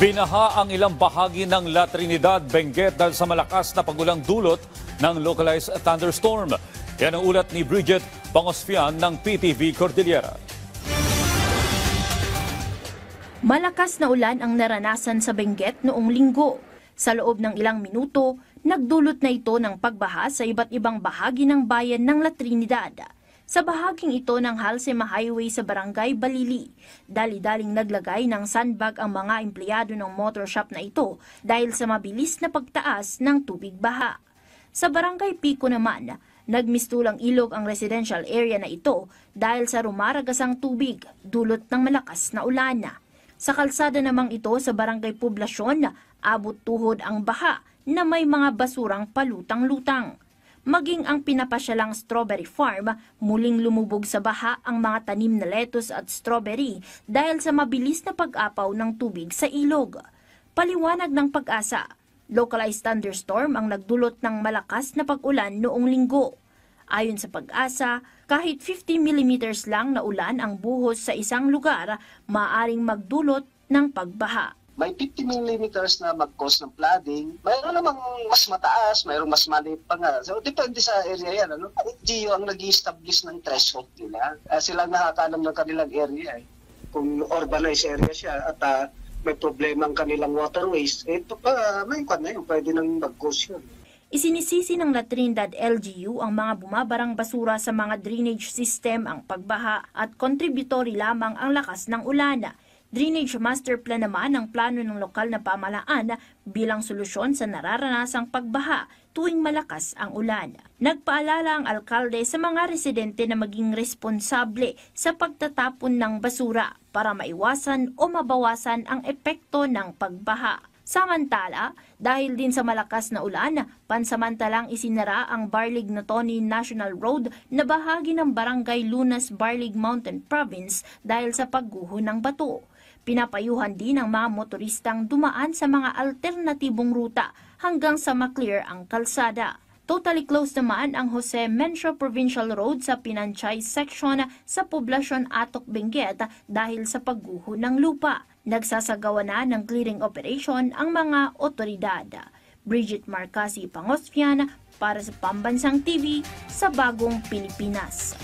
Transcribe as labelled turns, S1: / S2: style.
S1: Binaha ang ilang bahagi ng La Trinidad, Benguet dahil sa malakas na pagulang dulot ng localized thunderstorm. Yan ang ulat ni Bridget Pangosfian ng PTV Cordillera.
S2: Malakas na ulan ang naranasan sa Benguet noong linggo. Sa loob ng ilang minuto, nagdulot na ito ng pagbaha sa iba't ibang bahagi ng bayan ng La Trinidad. Sa bahaging ito ng Halsema Highway sa Barangay Balili, dali-daling naglagay ng sandbag ang mga empleyado ng motor shop na ito dahil sa mabilis na pagtaas ng tubig baha. Sa Barangay Pico naman, nagmistulang ilog ang residential area na ito dahil sa rumaragasang tubig dulot ng malakas na ulan. Sa kalsada namang ito sa Barangay Poblasyon, abot tuhod ang baha na may mga basurang palutang-lutang. Maging ang pinapasyalang strawberry farm, muling lumubog sa baha ang mga tanim na lettuce at strawberry dahil sa mabilis na pag-apaw ng tubig sa ilog. Paliwanag ng Pag-asa, localized thunderstorm ang nagdulot ng malakas na pag-ulan noong linggo. Ayon sa Pag-asa, kahit 50 mm lang na ulan ang buhos sa isang lugar, maaaring magdulot ng pagbaha.
S3: May 50 millimeters na mag-cause ng flooding. Mayroon namang mas mataas, mayroong mas maliit pa nga. So, depende sa area yan. LGU ang nag-i-establish ng threshold nila. Sila nakakalam ng kanilang area. Kung urbanized area siya at may problema ang kanilang waterways, ito pa, may kwan na yun, pwede nang mag-cause yun.
S2: Isinisisi ng La Trinidad LGU ang mga bumabarang basura sa mga drainage system, ang pagbaha at contributory lamang ang lakas ng ulan. Drainage Master Plan naman ang plano ng lokal na pamahalaan bilang solusyon sa nararanasang pagbaha tuwing malakas ang ulan. Nagpaalala ang alkalde sa mga residente na maging responsable sa pagtatapon ng basura para maiwasan o mabawasan ang epekto ng pagbaha. Samantala, dahil din sa malakas na ulan, pansamantalang isinara ang Barlig-Natoni National Road na bahagi ng Barangay Lunas, Barlig Mountain Province dahil sa pagguho ng bato. Pinapayuhan din ang mga motoristang dumaan sa mga alternatibong ruta hanggang sa maklear ang kalsada. Totally closed naman ang Jose Mencio Provincial Road sa Pinanchay section sa Poblasyon Atok, Benguet dahil sa pagguho ng lupa. Nagsasagawa na ng clearing operation ang mga otoridad. Bridget Marcasi Pangosfian para sa Pambansang TV sa Bagong Pilipinas.